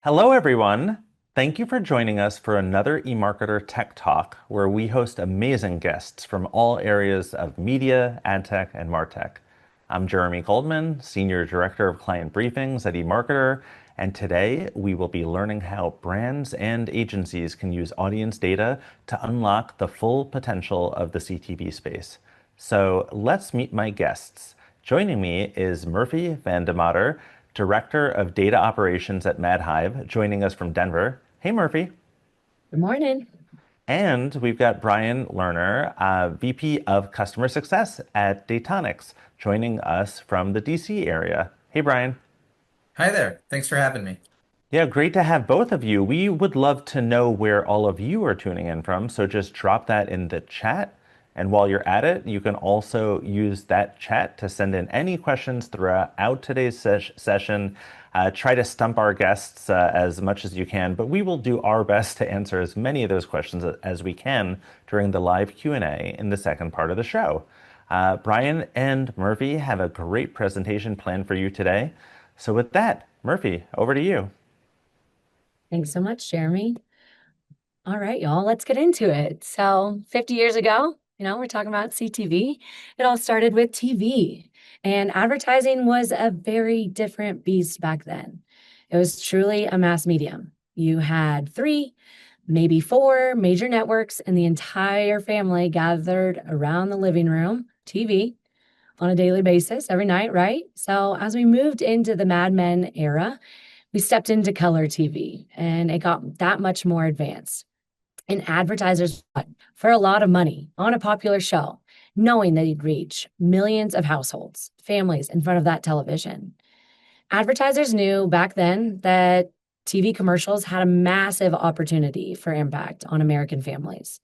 Hello, everyone. Thank you for joining us for another eMarketer Tech Talk, where we host amazing guests from all areas of media, ad tech, and martech. I'm Jeremy Goldman, Senior Director of Client Briefings at eMarketer, and today we will be learning how brands and agencies can use audience data to unlock the full potential of the CTV space. So let's meet my guests. Joining me is Murphy Vandemotter, Director of Data Operations at Madhive, joining us from Denver. Hey, Murphy. Good morning. And we've got Brian Lerner, VP of Customer Success at Datonics, joining us from the DC area. Hey, Brian. Hi there. Thanks for having me. Yeah, great to have both of you. We would love to know where all of you are tuning in from, so just drop that in the chat. And while you're at it, you can also use that chat to send in any questions throughout today's session. Try to stump our guests as much as you can, but we will do our best to answer as many of those questions as we can during the live Q&A in the second part of the show. Brian and Murphy have a great presentation planned for you today. So with that, Murphy, over to you. Thanks so much, Jeremy. All right, y'all, let's get into it. So 50 years ago, we're talking about CTV. It all started with TV, and advertising was a very different beast back then. It was truly a mass medium. You had three, maybe four major networks, and the entire family gathered around the living room, TV, on a daily basis every night, right? So as we moved into the Mad Men era, we stepped into color TV and it got that much more advanced. And advertisers bought for a lot of money on a popular show, knowing they'd reach millions of households, families in front of that television. Advertisers knew back then that TV commercials had a massive opportunity for impact on American families.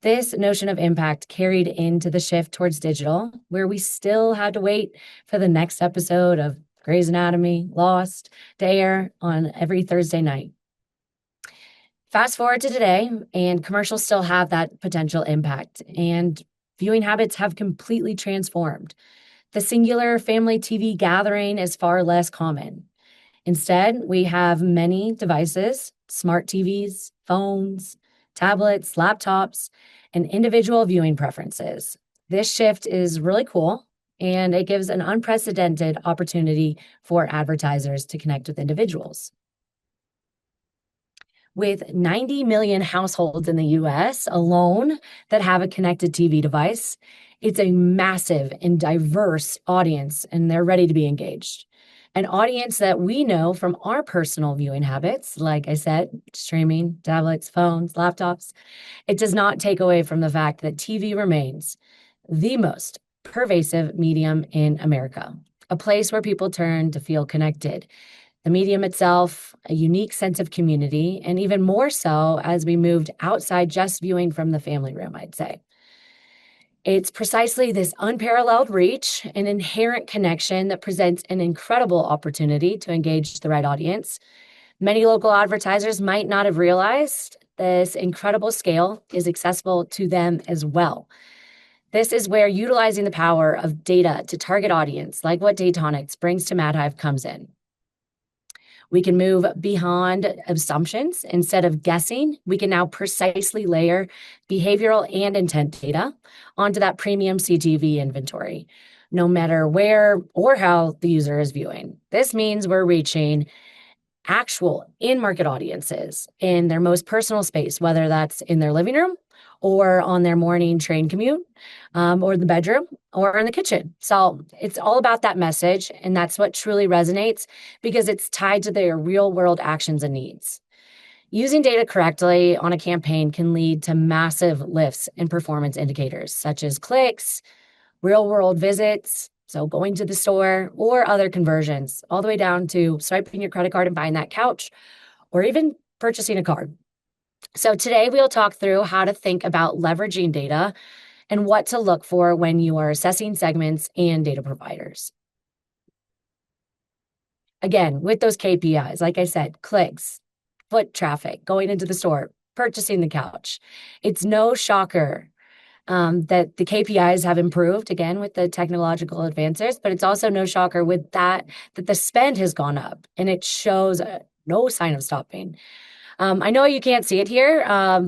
This notion of impact carried into the shift towards digital, where we still had to wait for the next episode of Grey's Anatomy, Lost, to air on every Thursday night. Fast forward to today, and commercials still have that potential impact, and viewing habits have completely transformed. The singular family TV gathering is far less common. Instead, we have many devices, smart TVs, phones, tablets, laptops, and individual viewing preferences. This shift is really cool, and it gives an unprecedented opportunity for advertisers to connect with individuals. With 90 million households in the US alone that have a connected TV device, it's a massive and diverse audience, and they're ready to be engaged. An audience that we know from our personal viewing habits, like I said, streaming, tablets, phones, laptops. It does not take away from the fact that TV remains the most pervasive medium in America, a place where people turn to feel connected. The medium itself, a unique sense of community, and even more so as we moved outside just viewing from the family room, I'd say. It's precisely this unparalleled reach and inherent connection that presents an incredible opportunity to engage the right audience. Many local advertisers might not have realized this incredible scale is accessible to them as well. This is where utilizing the power of data to target audience, like what Datonics brings to Madhive, comes in. We can move beyond assumptions. Instead of guessing, we can now precisely layer behavioral and intent data onto that premium CTV inventory, no matter where or how the user is viewing. This means we're reaching actual in-market audiences in their most personal space, whether that's in their living room or on their morning train commute, or the bedroom, or in the kitchen. So it's all about that message, and that's what truly resonates because it's tied to their real-world actions and needs. Using data correctly on a campaign can lead to massive lifts in performance indicators, such as clicks, real-world visits, so going to the store, or other conversions, all the way down to swiping your credit card and buying that couch, or even purchasing a car. So today we'll talk through how to think about leveraging data and what to look for when you are assessing segments and data providers. Again, with those KPIs, like I said, clicks, foot traffic, going into the store, purchasing the couch. It's no shocker that the KPIs have improved, again, with the technological advances, but it's also no shocker with that the spend has gone up, and it shows no sign of stopping. I know you can't see it here,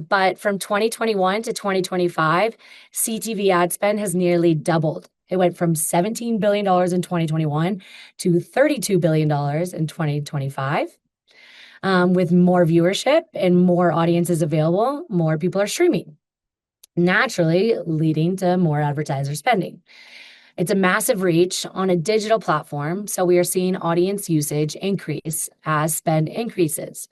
but from 2021 to 2025, CTV ad spend has nearly doubled. It went from $17 billion in 2021 to $32 billion in 2025. With more viewership and more audiences available, more people are streaming, naturally leading to more advertiser spending. It's a massive reach on a digital platform, so we are seeing audience usage increase as spend increases,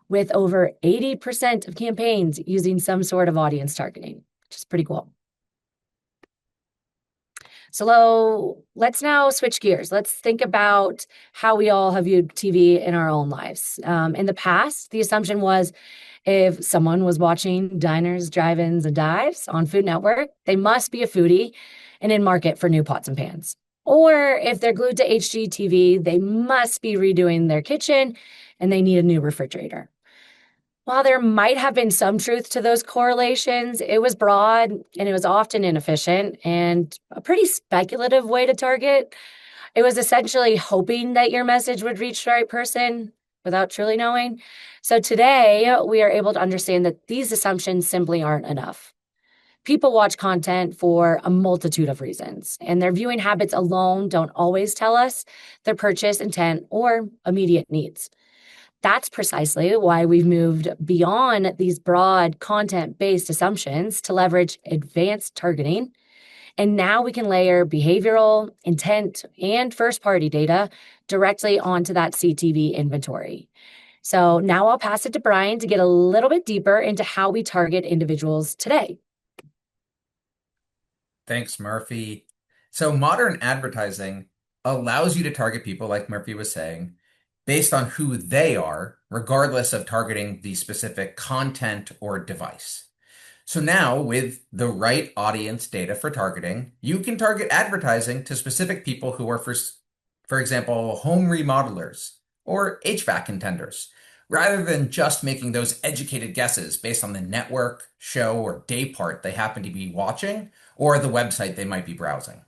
with over 80% of campaigns using some sort of audience targeting, which is pretty cool. So let's now switch gears. Let's think about how we all have viewed TV in our own lives. In the past, the assumption was if someone was watching diners, drive-ins, and dives on Food Network, they must be a foodie and in market for new pots and pans. Or if they're glued to HGTV, they must be redoing their kitchen and they need a new refrigerator. While there might have been some truth to those correlations, it was broad and it was often inefficient and a pretty speculative way to target. It was essentially hoping that your message would reach the right person without truly knowing. So today, we are able to understand that these assumptions simply aren't enough. People watch content for a multitude of reasons, and their viewing habits alone don't always tell us their purchase intent or immediate needs. That's precisely why we've moved beyond these broad content-based assumptions to leverage advanced targeting. And now we can layer behavioral, intent, and first-party data directly onto that CTV inventory. So now I'll pass it to Brian to get a little bit deeper into how we target individuals today. Thanks, Murphy. So modern advertising allows you to target people, like Murphy was saying, based on who they are, regardless of targeting the specific content or device. So now, with the right audience data for targeting, you can target advertising to specific people who are, for example, home remodelers or HVAC contenders, rather than just making those educated guesses based on the network, show, or day part they happen to be watching or the website they might be browsing.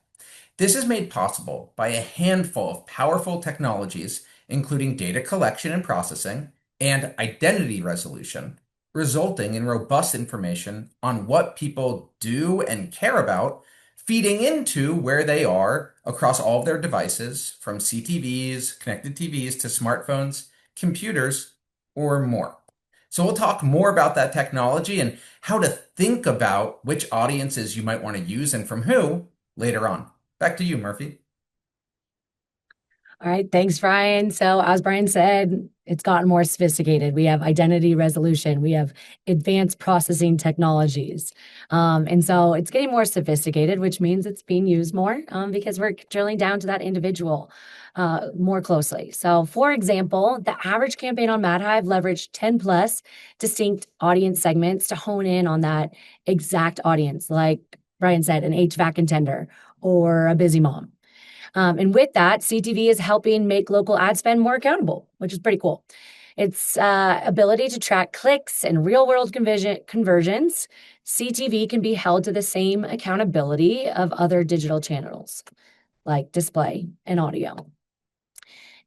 This is made possible by a handful of powerful technologies, including data collection and processing and identity resolution, resulting in robust information on what people do and care about, feeding into where they are across all of their devices, from CTVs, connected TVs to smartphones, computers, or more. So we'll talk more about that technology and how to think about which audiences you might want to use and from who later on. Back to you, Murphy. All right, thanks, Brian. So, as Brian said, it's gotten more sophisticated. We have identity resolution, we have advanced processing technologies. And so it's getting more sophisticated, which means it's being used more because we're drilling down to that individual more closely. So, for example, the average campaign on Madhive leveraged 10 plus distinct audience segments to hone in on that exact audience, like Brian said, an HVAC contender or a busy mom. And with that, CTV is helping make local ad spend more accountable, which is pretty cool. Its ability to track clicks and real world conversions, CTV can be held to the same accountability of other digital channels like display and audio.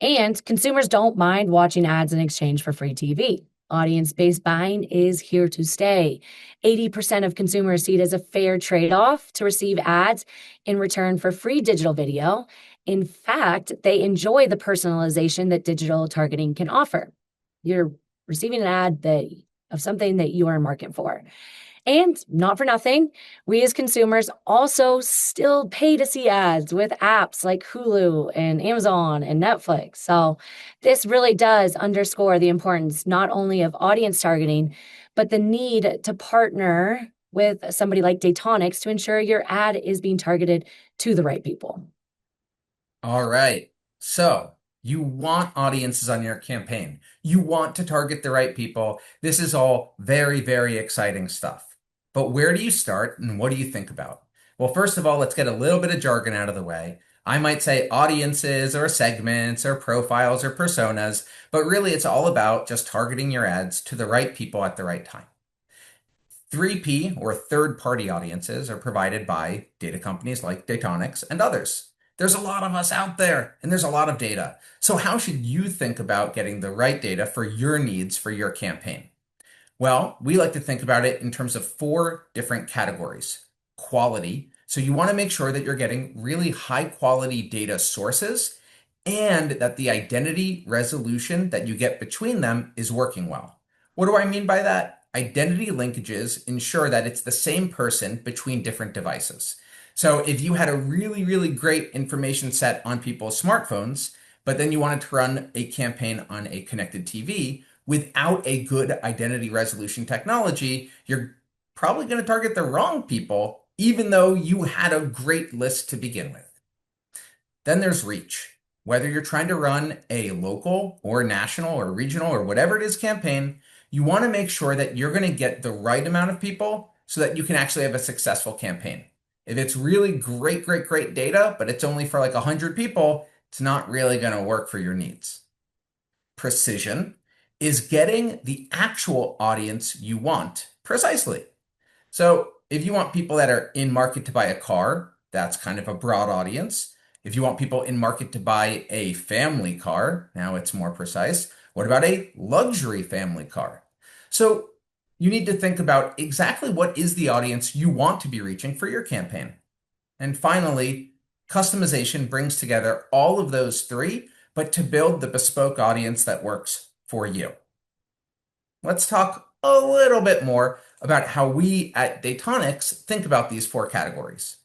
And consumers don't mind watching ads in exchange for free TV. Audience-based buying is here to stay. 80% of consumers see it as a fair trade-off to receive ads in return for free digital video. In fact, they enjoy the personalization that digital targeting can offer. You're receiving an ad of something that you are in market for. And not for nothing, we as consumers also still pay to see ads with apps like Hulu and Amazon and Netflix. So this really does underscore the importance not only of audience targeting, but the need to partner with somebody like Datonics to ensure your ad is being targeted to the right people. All right. So you want audiences on your campaign. You want to target the right people. This is all very, very exciting stuff. But where do you start and what do you think about? Well, first of all, let's get a little bit of jargon out of the way. I might say audiences or segments or profiles or personas, but really it's all about just targeting your ads to the right people at the right time. 3P or third-party audiences are provided by data companies like Datonics and others. There's a lot of us out there and there's a lot of data. So how should you think about getting the right data for your needs for your campaign? Well, we like to think about it in terms of four different categories. Quality. So you want to make sure that you're getting really high quality data sources and that the identity resolution that you get between them is working well. What do I mean by that? Identity linkages ensure that it's the same person between different devices. So if you had a really, really great information set on people's smartphones, but then you wanted to run a campaign on a connected TV, without a good identity resolution technology, you're probably going to target the wrong people, even though you had a great list to begin with. Then there's reach. Whether you're trying to run a local or national or regional or whatever it is campaign, you want to make sure that you're going to get the right amount of people so that you can actually have a successful campaign. If it's really great, great, great data, but it's only for like 100 people, it's not really going to work for your needs. Precision is getting the actual audience you want precisely. So if you want people that are in market to buy a car, that's kind of a broad audience. If you want people in market to buy a family car, now it's more precise. What about a luxury family car? So you need to think about exactly what is the audience you want to be reaching for your campaign. And finally, customization brings together all of those three, but to build the bespoke audience that works for you. Let's talk a little bit more about how we at Datonics think about these four categories.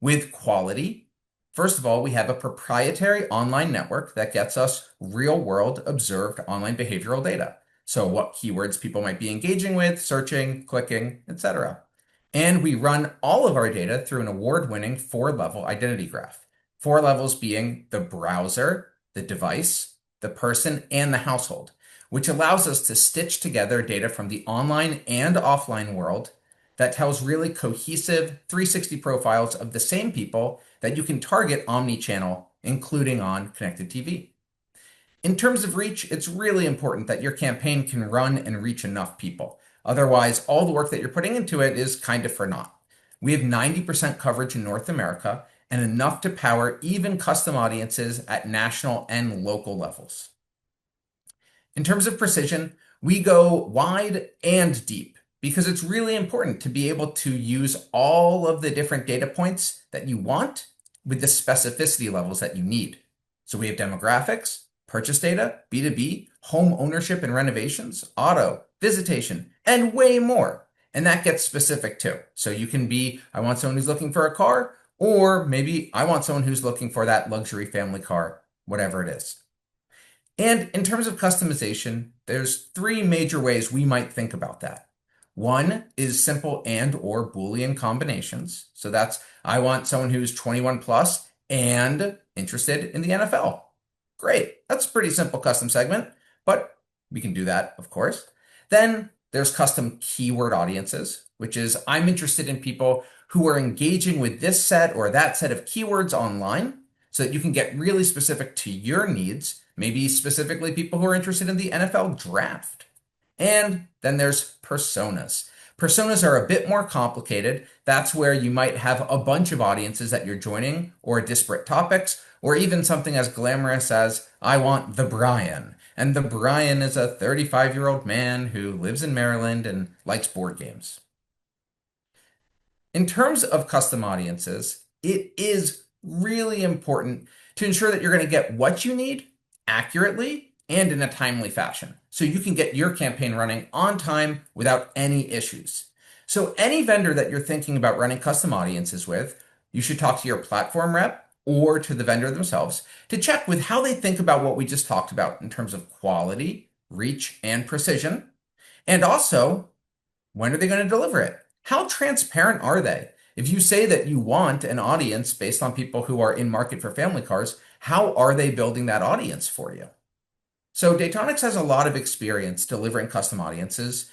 With quality, first of all, we have a proprietary online network that gets us real-world observed online behavioral data. So what keywords people might be engaging with, searching, clicking, etc. And we run all of our data through an award-winning 4-level identity graph. 4 levels being the browser, the device, the person, and the household, which allows us to stitch together data from the online and offline world that tells really cohesive 360 profiles of the same people that you can target omni-channel, including on connected TV. In terms of reach, it's really important that your campaign can run and reach enough people. Otherwise, all the work that you're putting into it is kind of for naught. We have 90% coverage in North America and enough to power even custom audiences at national and local levels. In terms of precision, we go wide and deep because it's really important to be able to use all of the different data points that you want with the specificity levels that you need. So we have demographics, purchase data, B2B, home ownership and renovations, auto, visitation, and way more. And that gets specific too. So you can be, I want someone who's looking for a car, or maybe I want someone who's looking for that luxury family car, whatever it is. And in terms of customization, there's 3 major ways we might think about that. One is simple and or Boolean combinations. So that's, I want someone who's 21 plus and interested in the NFL. Great, that's a pretty simple custom segment, but we can do that, of course. Then there's custom keyword audiences, which is I'm interested in people who are engaging with this set or that set of keywords online so that you can get really specific to your needs, maybe specifically people who are interested in the NFL draft. And then there's personas. Personas are a bit more complicated. That's where you might have a bunch of audiences that you're joining or disparate topics, or even something as glamorous as I want the Brian. And the Brian is a 35-year-old man who lives in Maryland and likes board games. In terms of custom audiences, it is really important to ensure that you're going to get what you need accurately and in a timely fashion, so you can get your campaign running on time without any issues. So any vendor that you're thinking about running custom audiences with, you should talk to your platform rep or to the vendor themselves to check with how they think about what we just talked about in terms of quality, reach, and precision. And also, when are they going to deliver it? How transparent are they? If you say that you want an audience based on people who are in market for family cars, how are they building that audience for you? So Datonics has a lot of experience delivering custom audiences.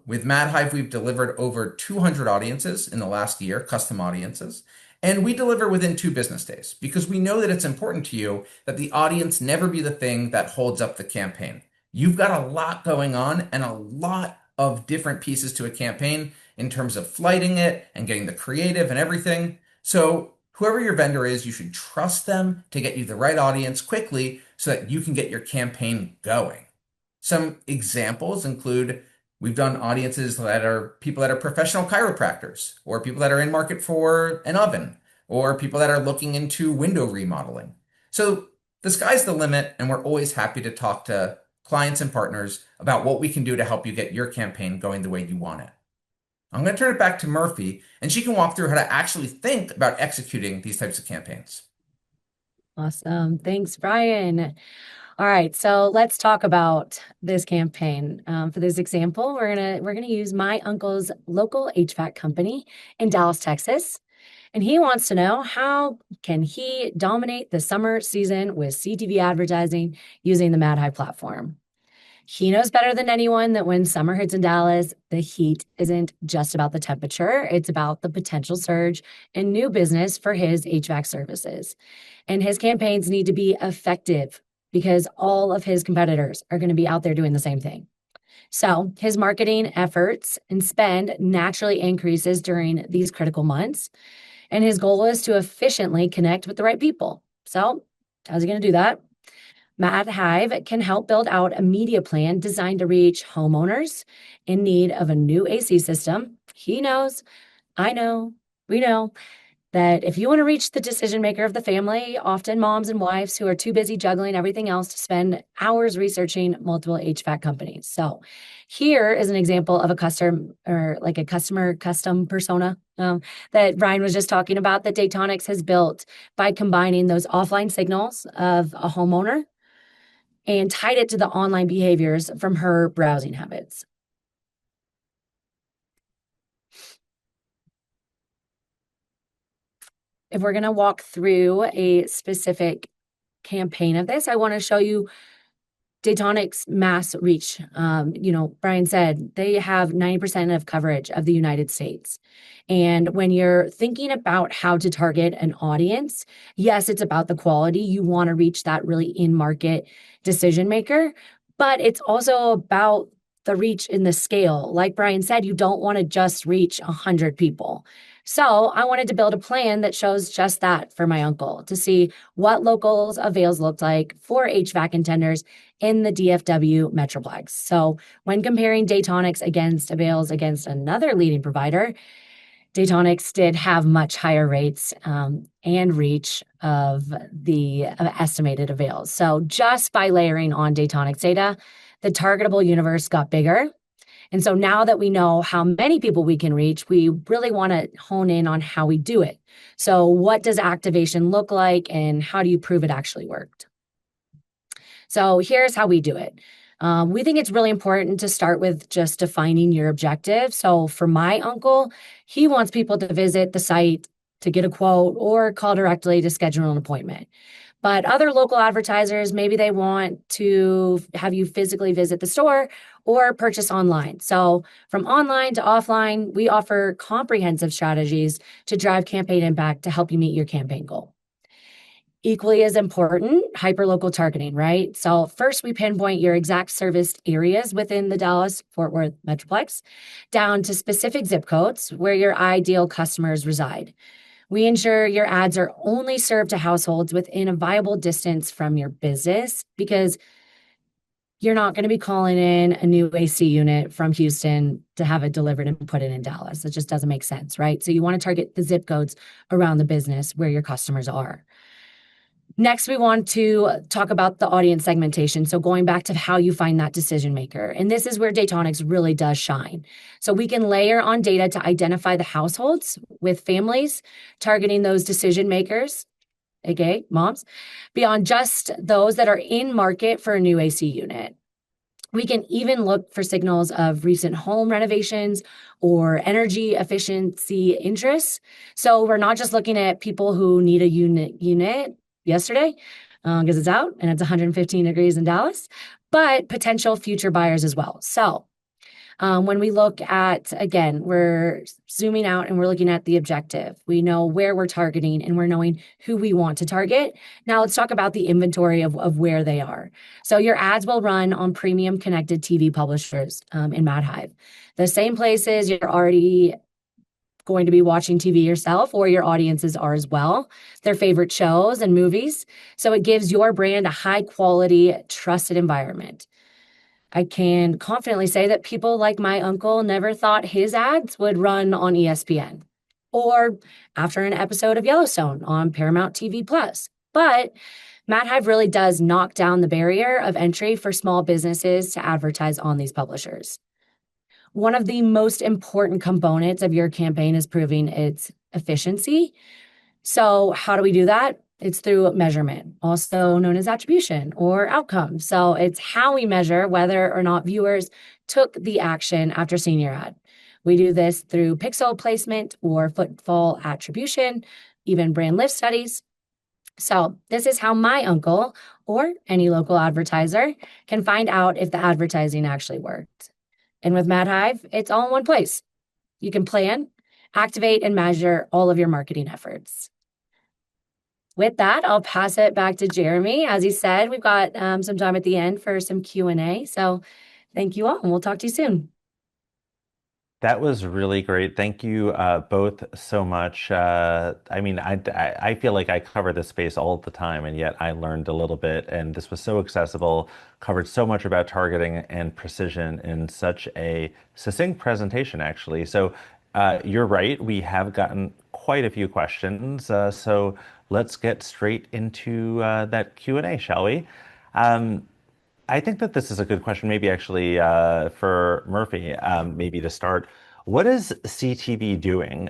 With Madhive, we've delivered over 200 audiences in the last year, custom audiences. And we deliver within 2 business days because we know that it's important to you that the audience never be the thing that holds up the campaign. You've got a lot going on and a lot of different pieces to a campaign in terms of flighting it and getting the creative and everything. So whoever your vendor is, you should trust them to get you the right audience quickly so that you can get your campaign going. Some examples include we've done audiences that are people that are professional chiropractors, or people that are in market for an oven, or people that are looking into window remodeling. So the sky's the limit, and we're always happy to talk to clients and partners about what we can do to help you get your campaign going the way you want it. I'm going to turn it back to Murphy, and she can walk through how to actually think about executing these types of campaigns. Awesome. Thanks, Brian. All right, so let's talk about this campaign. For this example, we're gonna use my uncle's local HVAC company in Dallas, Texas, and he wants to know how can he dominate the summer season with CTV advertising using the Madhive platform. He knows better than anyone that when summer hits in Dallas, the heat isn't just about the temperature, it's about the potential surge in new business for his HVAC services. And his campaigns need to be effective because all of his competitors are going to be out there doing the same thing. So his marketing efforts and spend naturally increases during these critical months. And his goal is to efficiently connect with the right people. So how's he going to do that? Madhive can help build out a media plan designed to reach homeowners in need of a new AC system. He knows, I know, we know that if you want to reach the decision maker of the family, often moms and wives who are too busy juggling everything else to spend hours researching multiple HVAC companies. So here is an example of a customer custom persona that Brian was just talking about that Datonics has built by combining those offline signals of a homeowner and tied it to the online behaviors from her browsing habits. If we're going to walk through a specific campaign of this, I want to show you Datonics mass reach. Brian said they have 90% of coverage of the United States. And when you're thinking about how to target an audience, yes, it's about the quality. You want to reach that really in-market decision maker, but it's also about the reach in the scale. Like Brian said, you don't want to just reach 100 people. So I wanted to build a plan that shows just that for my uncle to see what locals avails looked like for HVAC contenders in the DFW Metroplex. So when comparing Datonics against avails against another leading provider, Datonics did have much higher rates and reach of the estimated avails. So just by layering on Datonics data, the targetable universe got bigger. And so now that we know how many people we can reach, we really want to hone in on how we do it. So what does activation look like and how do you prove it actually worked? So here's how we do it. We think it's really important to start with just defining your objective. So for my uncle, he wants people to visit the site to get a quote or call directly to schedule an appointment. But other local advertisers, maybe they want to have you physically visit the store or purchase online. So from online to offline, we offer comprehensive strategies to drive campaign impact to help you meet your campaign goal. Equally as important, hyperlocal targeting, right? So first we pinpoint your exact serviced areas within the Dallas-Fort Worth Metroplex down to specific zip codes where your ideal customers reside. We ensure your ads are only served to households within a viable distance from your business because you're not going to be calling in a new AC unit from Houston to have it delivered and put it in Dallas. It just doesn't make sense, right? So you want to target the zip codes around the business where your customers are. Next, we want to talk about the audience segmentation. So going back to how you find that decision maker. And this is where Datonics really does shine. So we can layer on data to identify the households with families, targeting those decision makers, aka moms, beyond just those that are in market for a new AC unit. We can even look for signals of recent home renovations or energy efficiency interests. So we're not just looking at people who need a unit yesterday because it's out and it's 115 degrees in Dallas, but potential future buyers as well. So when we look at, again, we're zooming out and we're looking at the objective. We know where we're targeting and we're knowing who we want to target. Now let's talk about the inventory of where they are. So your ads will run on premium connected TV publishers in Madhive. The same places you're already going to be watching TV yourself, or your audiences are as well, their favorite shows and movies. So it gives your brand a high quality, trusted environment. I can confidently say that people like my uncle never thought his ads would run on ESPN or after an episode of Yellowstone on Paramount TV Plus. But Madhive really does knock down the barrier of entry for small businesses to advertise on these publishers. One of the most important components of your campaign is proving its efficiency. So, how do we do that? It's through measurement, also known as attribution or outcome. So, it's how we measure whether or not viewers took the action after seeing your ad. We do this through pixel placement or footfall attribution, even brand lift studies. So, this is how my uncle or any local advertiser can find out if the advertising actually worked. And with Madhive, it's all in one place. You can plan, activate, and measure all of your marketing efforts. With that, I'll pass it back to Jeremy. As he said, we've got some time at the end for some Q&A. So thank you all, and we'll talk to you soon. That was really great. Thank you both so much. I mean, I feel like I cover this space all the time, and yet I learned a little bit. And this was so accessible, covered so much about targeting and precision in such a succinct presentation, actually. So you're right. We have gotten quite a few questions. So let's get straight into that Q&A, shall we? Um, I think that this is a good question, maybe actually for Murphy, maybe to start. What is CTV doing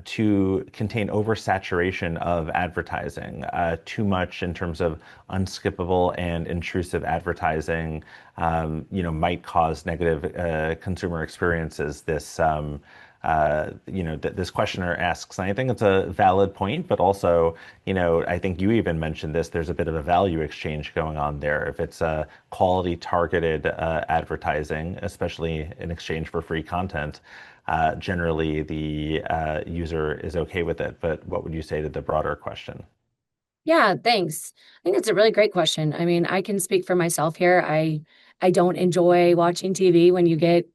to contain oversaturation of advertising? Too much in terms of unskippable and intrusive advertising, might cause negative consumer experiences. This questioner asks, and I think it's a valid point, but also, I think you even mentioned this, there's a bit of a value exchange going on there. If it's a quality targeted advertising, especially in exchange for free content, generally the user is okay with it. But what would you say to the broader question? Yeah, thanks. I think that's a really great question. I mean, I can speak for myself here. I don't enjoy watching TV when you get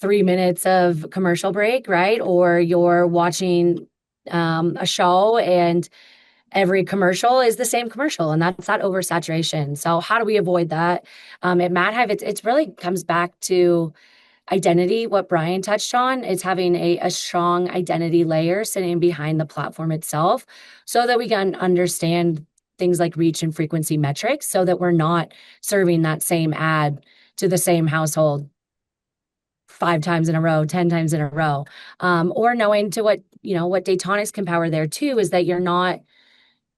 3 minutes of commercial break, right? Or you're watching a show and every commercial is the same commercial, and that's that oversaturation. So how do we avoid that? At Madhive, it's really comes back to identity. What Brian touched on is having a strong identity layer sitting behind the platform itself, so that we can understand things like reach and frequency metrics, so that we're not serving that same ad to the same household 5 times in a row, 10 times in a row, or knowing to what Datonics can power there too is that you're not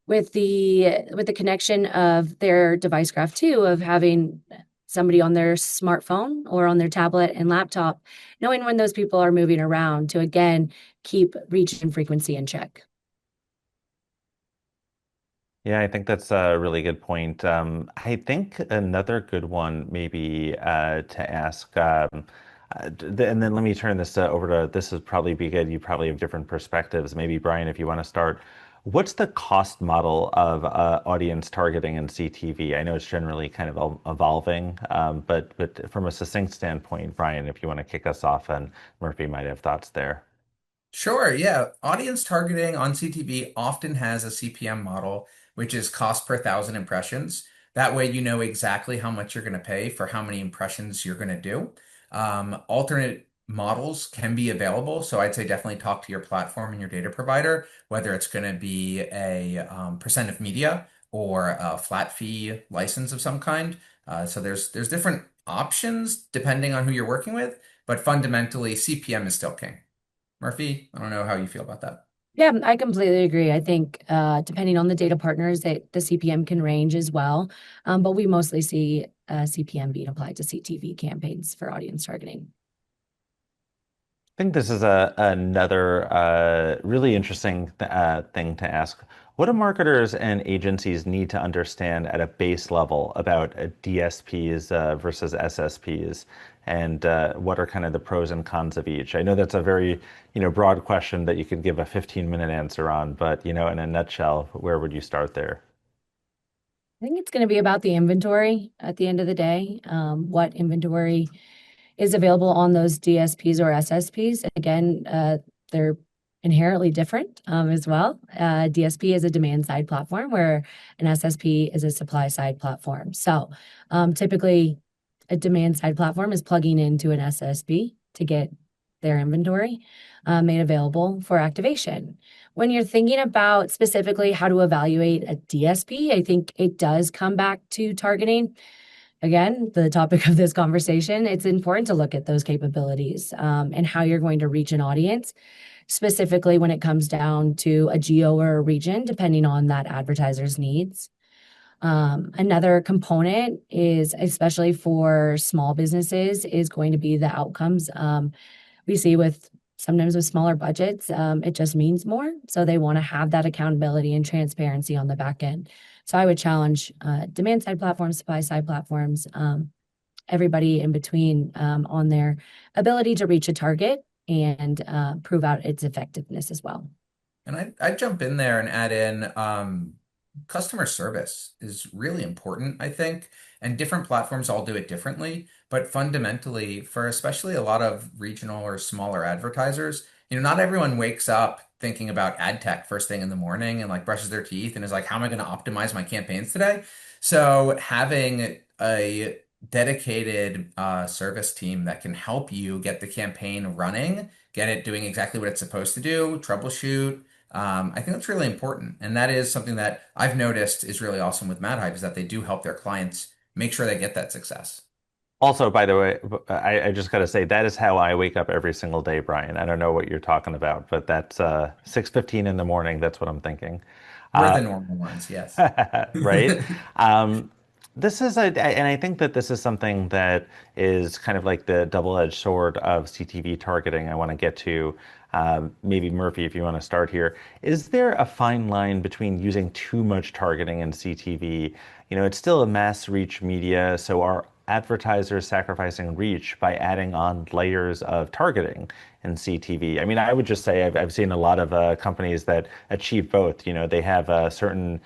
with the connection of their device graph too, of having somebody on their smartphone or on their tablet and laptop, knowing when those people are moving around to again keep reach and frequency in check. Yeah, I think that's a really good point. I think another good one maybe to ask, and then let me turn this over to, this would probably be good. You probably have different perspectives. Maybe Brian, if you want to start, what's the cost model of audience targeting in CTV? I know it's generally kind of evolving, but from a succinct standpoint, Brian, if you want to kick us off, and Murphy might have thoughts there. Sure, yeah. Audience targeting on CTV often has a CPM model, which is cost per thousand impressions. That way, you know exactly how much you're going to pay for how many impressions you're going to do. Alternate models can be available. So I'd say definitely talk to your platform and your data provider, whether it's going to be a percent of media or a flat fee license of some kind. So there's different options depending on who you're working with, but fundamentally CPM is still king. Murphy, I don't know how you feel about that. Yeah, I completely agree. I think depending on the data partners, that the CPM can range as well, but we mostly see CPM being applied to CTV campaigns for audience targeting. I think this is another really interesting thing to ask. What do marketers and agencies need to understand at a base level about DSPs versus SSPs, and what are kind of the pros and cons of each? I know that's a very, broad question that you could give a 15-minute answer on, but, in a nutshell, where would you start there? I think it's going to be about the inventory at the end of the day. What inventory is available on those DSPs or SSPs? Again, they're inherently different as well. DSP is a demand side platform where an SSP is a supply side platform. So typically, a demand side platform is plugging into an SSP to get their inventory made available for activation. When you're thinking about specifically how to evaluate a DSP, I think it does come back to targeting. Again, the topic of this conversation, it's important to look at those capabilities and how you're going to reach an audience, specifically when it comes down to a geo or a region, depending on that advertiser's needs. Another component is, especially for small businesses, is going to be the outcomes. We see with sometimes with smaller budgets, it just means more. So they want to have that accountability and transparency on the back end. So I would challenge demand side platforms, supply side platforms, everybody in between on their ability to reach a target and prove out its effectiveness as well. And I'd jump in there and add in customer service is really important, I think. And different platforms all do it differently. But fundamentally, for especially a lot of regional or smaller advertisers, not everyone wakes up thinking about ad tech first thing in the morning and like brushes their teeth and is like, how am I going to optimize my campaigns today? So having a dedicated service team that can help you get the campaign running, get it doing exactly what it's supposed to do, troubleshoot. I think that's really important. And that is something that I've noticed is really awesome with Madhive is that they do help their clients make sure they get that success. Also, by the way, I just got to say that is how I wake up every single day, Brian. I don't know what you're talking about, but that's 6:15 in the morning. That's what I'm thinking. We're Uh, the normal ones, yes. right? Um, this is and I think that this is something that is kind of like the double-edged sword of CTV targeting. I want to get to maybe Murphy, if you want to start here. Is there a fine line between using too much targeting in CTV? It's still a mass reach media, so are advertisers sacrificing reach by adding on layers of targeting in CTV? I mean, I would just say I've seen a lot of companies that achieve both. They have certain,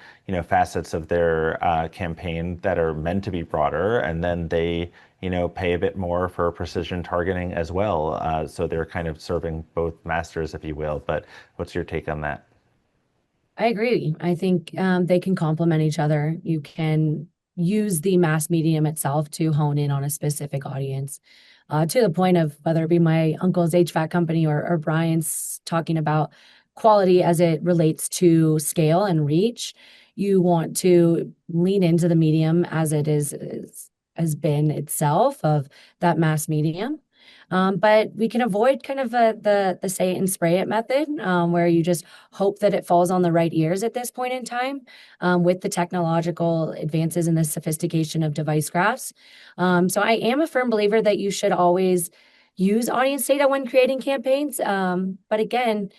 facets of their campaign that are meant to be broader, and then they, pay a bit more for precision targeting as well. So they're kind of serving both masters, if you will. But what's your take on that? I agree. I think they can complement each other. You can use the mass medium itself to hone in on a specific audience, to the point of whether it be my uncle's HVAC company or Brian's talking about quality as it relates to scale and reach. You want to lean into the medium as it has been itself of that mass medium. But we can avoid kind of the say it and spray it method, where you just hope that it falls on the right ears at this point in time, with the technological advances and the sophistication of device graphs. So I am a firm believer that you should always use audience data when creating campaigns. But again,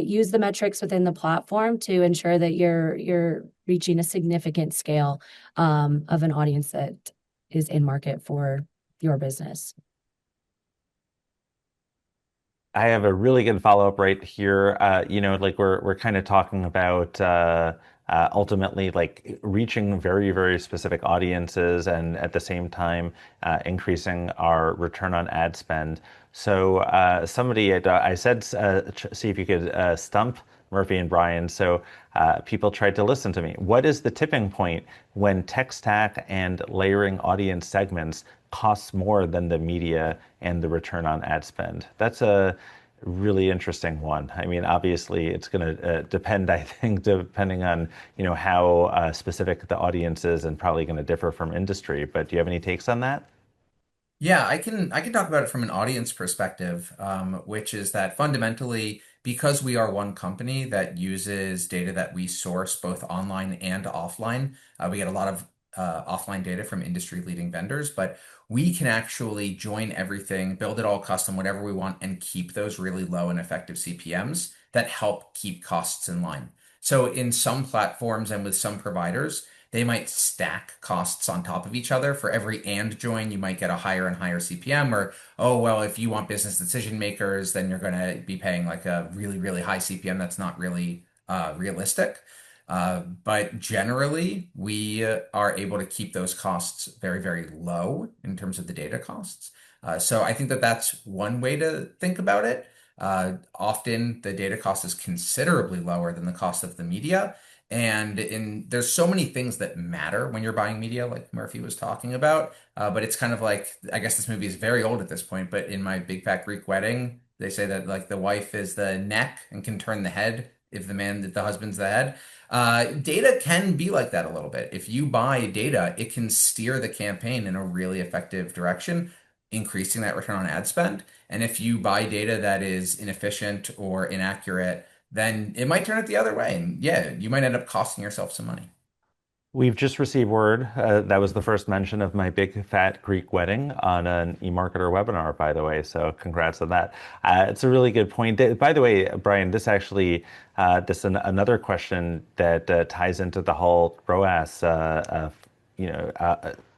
use the metrics within the platform to ensure that you're reaching a significant scale of an audience that is in market for your business. I have a really good follow-up right here. Like we're kind of talking about ultimately like reaching very, very specific audiences and at the same time increasing our return on ad spend. So I said, see if you could stump Murphy and Brian. So people tried to listen to me. What is the tipping point when tech stack and layering audience segments costs more than the media and the return on ad spend? That's a really interesting one. I mean, obviously, it's going to depend, I think, depending on how specific the audience is, and probably going to differ from industry. But do you have any takes on that? Yeah, I can talk about it from an audience perspective, which is that fundamentally, because we are one company that uses data that we source both online and offline, we get a lot of offline data from industry leading vendors, but we can actually join everything, build it all custom, whatever we want, and keep those really low and effective CPMs that help keep costs in line. So in some platforms and with some providers, they might stack costs on top of each other. For every and join, you might get a higher and higher CPM. Or, oh, well, if you want business decision makers, then you're going to be paying like a really, really high CPM. That's not really realistic. But generally, we are able to keep those costs very, very low in terms of the data costs. So I think that that's one way to think about it. Often the data cost is considerably lower than the cost of the media. There's so many things that matter when you're buying media, like Murphy was talking about. But it's kind of like, I guess this movie is very old at this point, but in My Big Fat Greek Wedding, they say that like the wife is the neck and can turn the head if the husband's the head. Data can be like that a little bit. If you buy data, it can steer the campaign in a really effective direction, increasing that return on ad spend. And if you buy data that is inefficient or inaccurate, then it might turn it the other way. And yeah, you might end up costing yourself some money. We've just received word that was the first mention of My Big Fat Greek Wedding on an eMarketer webinar, by the way. So congrats on that. It's a really good point. By the way, Brian, this actually another question that ties into the whole ROAS you know,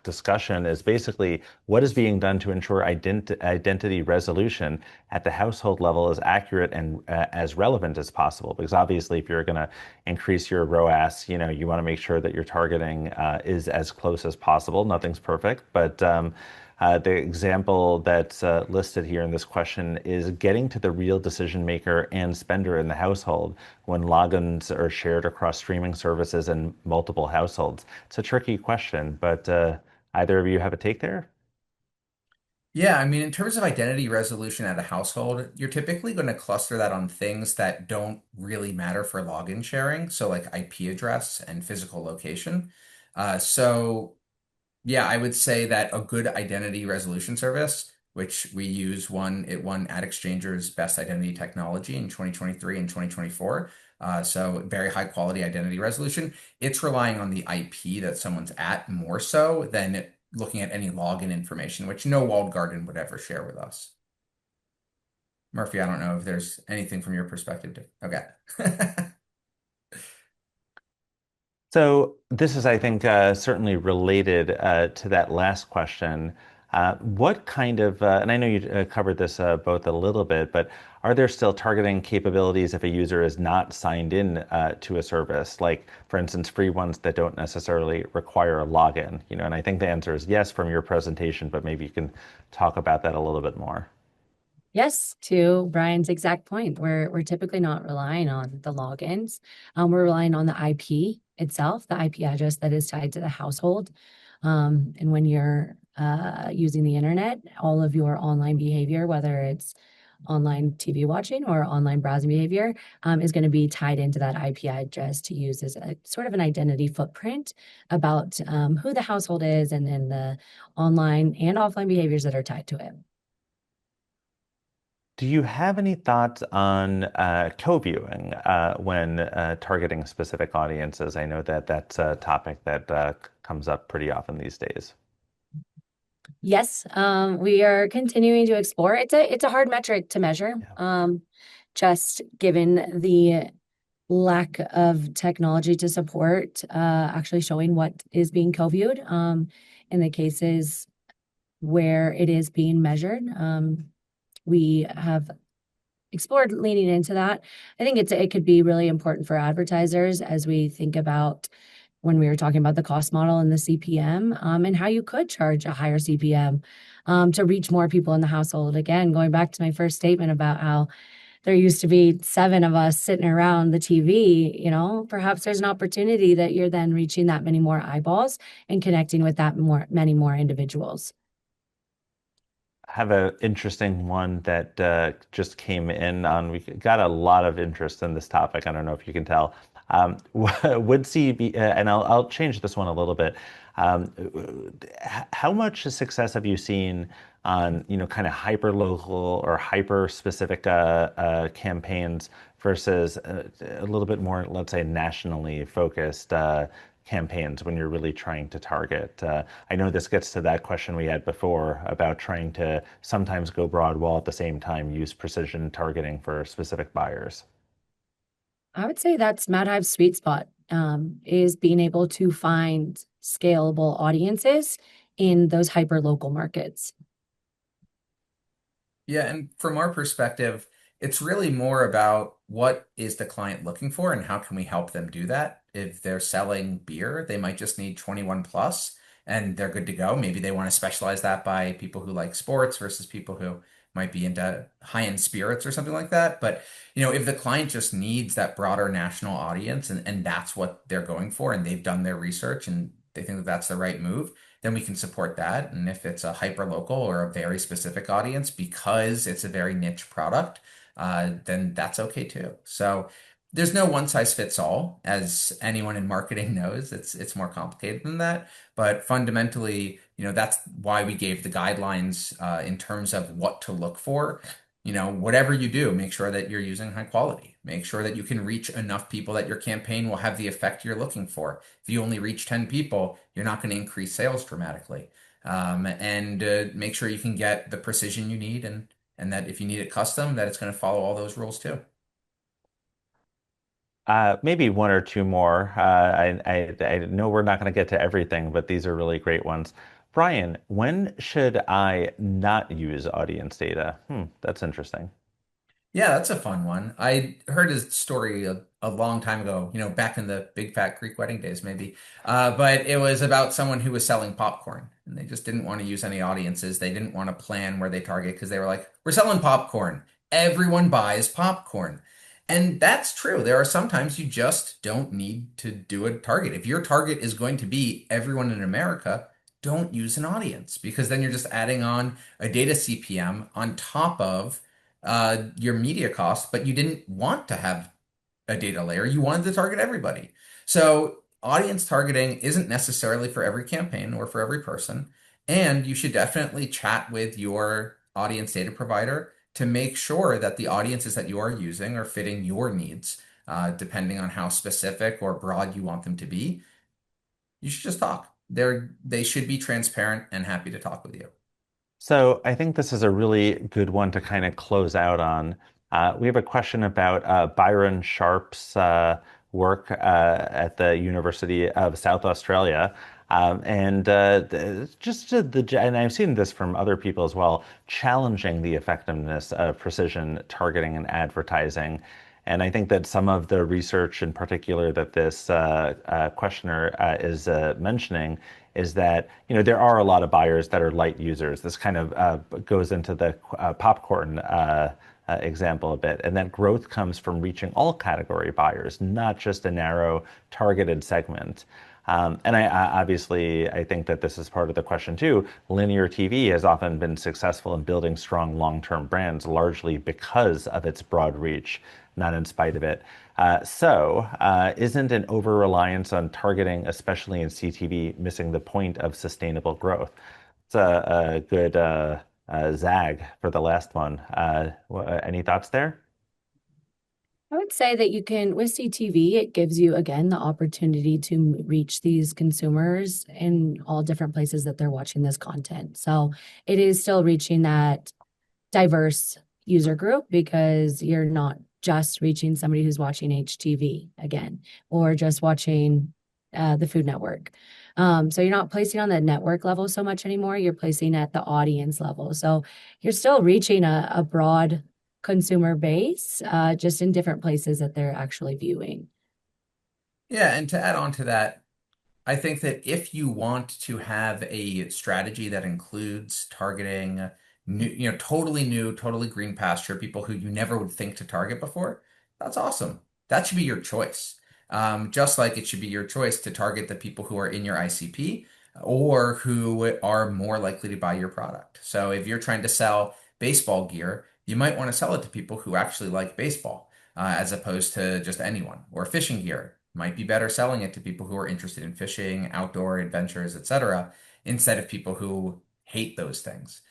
discussion is basically what is being done to ensure identity resolution at the household level is accurate and as relevant as possible. Because obviously, if you're going to increase your ROAS, you want to make sure that your targeting is as close as possible. Nothing's perfect, but the example that's listed here in this question is getting to the real decision maker and spender in the household when logins are shared across streaming services and multiple households. It's a tricky question, but either of you have a take there? Yeah, I mean, in terms of identity resolution at a household, you're typically going to cluster that on things that don't really matter for login sharing. So, like IP address and physical location. So yeah, I would say that a good identity resolution service, which we use it won Ad Exchanger's Best Identity Technology in 2023 and 2024. So very high quality identity resolution. It's relying on the IP that someone's at more so than looking at any login information, which no walled garden would ever share with us. Murphy, I don't know if there's anything from your perspective. Okay. So this is, I think, certainly related to that last question. What kind of, and I know you covered this both a little bit, but are there still targeting capabilities if a user is not signed in to a service? Like, for instance, free ones that don't necessarily require a login, and I think the answer is yes from your presentation, but maybe you can talk about that a little bit more. Yes, to Brian's exact point, we're typically not relying on the logins. We're relying on the IP itself, the IP address that is tied to the household. And when you're using the internet, all of your online behavior, whether it's online TV watching or online browsing behavior, is going to be tied into that IP address to use as a sort of an identity footprint about who the household is and then the online and offline behaviors that are tied to it. Do you have any thoughts on co-viewing when targeting specific audiences? I know that that's a topic that comes up pretty often these days. Yes, we are continuing to explore. It's a hard metric to measure, Yeah. just given the lack of technology to support actually showing what is being co-viewed in the cases where it is being measured. We have explored leaning into that. I think it could be really important for advertisers as we think about when we were talking about the cost model and the CPM, and how you could charge a higher CPM to reach more people in the household. Again, going back to my first statement about how there used to be 7 of us sitting around the TV, perhaps there's an opportunity that you're then reaching that many more eyeballs and connecting with many more individuals. Have an interesting one that just came in on. We got a lot of interest in this topic. I don't know if you can tell. Would CB, and I'll change this one a little bit. How much success have you seen on, kind of hyper local or hyper specific campaigns versus a little bit more, let's say, nationally focused campaigns when you're really trying to target? I know this gets to that question we had before about trying to sometimes go broad while at the same time use precision targeting for specific buyers. I would say that's Madhive's sweet spot, is being able to find scalable audiences in those hyper local markets. Yeah, and from our perspective, it's really more about what is the client looking for and how can we help them do that. If they're selling beer, they might just need 21 plus and they're good to go. Maybe they want to specialize that by people who like sports versus people who might be into high-end spirits or something like that. But if the client just needs that broader national audience and that's what they're going for, and they've done their research and they think that that's the right move, then we can support that. And if it's a hyper local or a very specific audience because it's a very niche product, then that's okay too. So there's no one size fits all, as anyone in marketing knows. It's more complicated than that. But fundamentally, that's why we gave the guidelines in terms of what to look for. Whatever you do, make sure that you're using high quality. Make sure that you can reach enough people that your campaign will have the effect you're looking for. If you only reach 10 people, you're not going to increase sales dramatically. And make sure you can get the precision you need, and that if you need it custom, that it's going to follow all those rules too. Maybe one or two more. I know we're not going to get to everything, but these are really great ones. Brian, when should I not use audience data? That's interesting. Yeah, that's a fun one. I heard his story a long time ago, back in the Big Fat Greek Wedding days, maybe. But it was about someone who was selling popcorn and they just didn't want to use any audiences. They didn't want to plan where they target because they were like, we're selling popcorn. Everyone buys popcorn. And that's true. There are sometimes you just don't need to do a target. If your target is going to be everyone in America, don't use an audience because then you're just adding on a data CPM on top of your media costs, but you didn't want to have a data layer. You wanted to target everybody. So audience targeting isn't necessarily for every campaign or for every person. And you should definitely chat with your audience data provider to make sure that the audiences that you are using are fitting your needs, depending on how specific or broad you want them to be. You should just talk. They should be transparent and happy to talk with you. So I think this is a really good one to kind of close out on. We have a question about Byron Sharp's work at the University of South Australia. And I've seen this from other people as well, challenging the effectiveness of precision targeting and advertising. And I think that some of the research in particular that this questioner is mentioning is that there are a lot of buyers that are light users. This kind of goes into the popcorn example a bit, and that growth comes from reaching all category buyers, not just a narrow targeted segment. And obviously, I think that this is part of the question too. Linear TV has often been successful in building strong long-term brands, largely because of its broad reach, not in spite of it. Isn't an over-reliance on targeting, especially in CTV, missing the point of sustainable growth? It's a good zag for the last one. Any thoughts there? I would say that you can, with CTV, it gives you, again, the opportunity to reach these consumers in all different places that they're watching this content. So it is still reaching that diverse user group because you're not just reaching somebody who's watching HTV again, or just watching the Food Network. So you're not placing on the network level so much anymore. You're placing at the audience level. So you're still reaching a broad consumer base, just in different places that they're actually viewing. Yeah, and to add on to that, I think that if you want to have a strategy that includes targeting totally new, totally green pasture, people who you never would think to target before, that's awesome. That should be your choice. Just like it should be your choice to target the people who are in your ICP or who are more likely to buy your product. So if you're trying to sell baseball gear, you might want to sell it to people who actually like baseball, as opposed to just anyone. Or fishing gear might be better selling it to people who are interested in fishing, outdoor adventures, etc., instead of people who hate those things.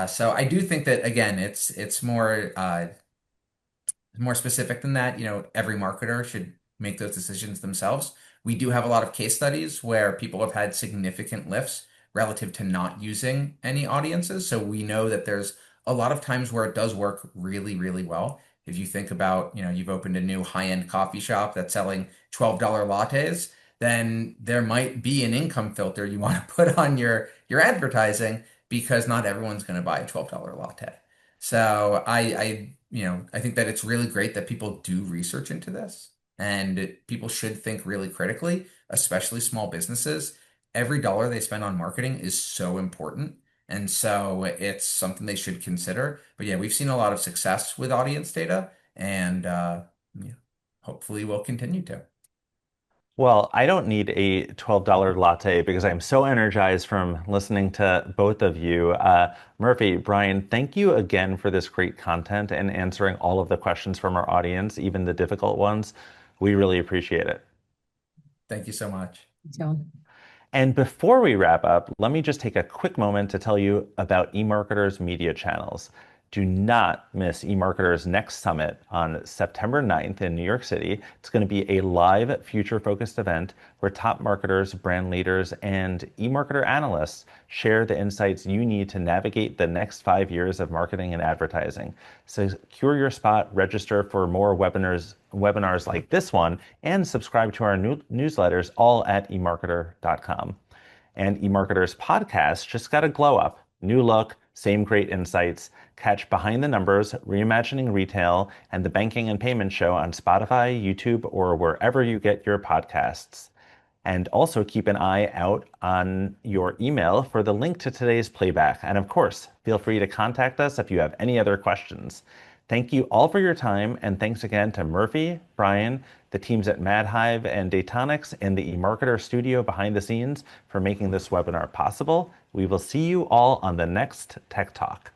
So I do think that again, it's more specific than that. Every marketer should make those decisions themselves. We do have a lot of case studies where people have had significant lifts relative to not using any audiences. So we know that there's a lot of times where it does work really, really well. If you think about, you've opened a new high-end coffee shop that's selling $12 lattes, then there might be an income filter you want to put on your advertising because not everyone's going to buy a $12 latte. So I think that it's really great that people do research into this and people should think really critically, especially small businesses. Every dollar they spend on marketing is so important. And so it's something they should consider. But yeah, we've seen a lot of success with audience data, and yeah, hopefully we'll continue to. Well, I don't need a $12 latte because I'm so energized from listening to both of you. Murphy, Brian, thank you again for this great content and answering all of the questions from our audience, even the difficult ones. We really appreciate it. Thank you so much. So, And before we wrap up, let me just take a quick moment to tell you about eMarketer's media channels. Do not miss eMarketer's next summit on September 9th in New York City. It's going to be a live future-focused event where top marketers, brand leaders, and eMarketer analysts share the insights you need to navigate the next 5 years of marketing and advertising. Secure your spot, register for more webinars like this one, and subscribe to our newsletters all at emarketer.com. And eMarketer's podcast just got a glow up. New look, same great insights. Catch Behind the Numbers, Reimagining Retail, and the Banking and Payment Show on Spotify, YouTube, or wherever you get your podcasts. And also keep an eye out on your email for the link to today's playback. And of course, feel free to contact us if you have any other questions. Thank you all for your time, and thanks again to Murphy, Brian, the teams at Madhive and Datonics, and the eMarketer studio behind the scenes for making this webinar possible. We will see you all on the next Tech Talk.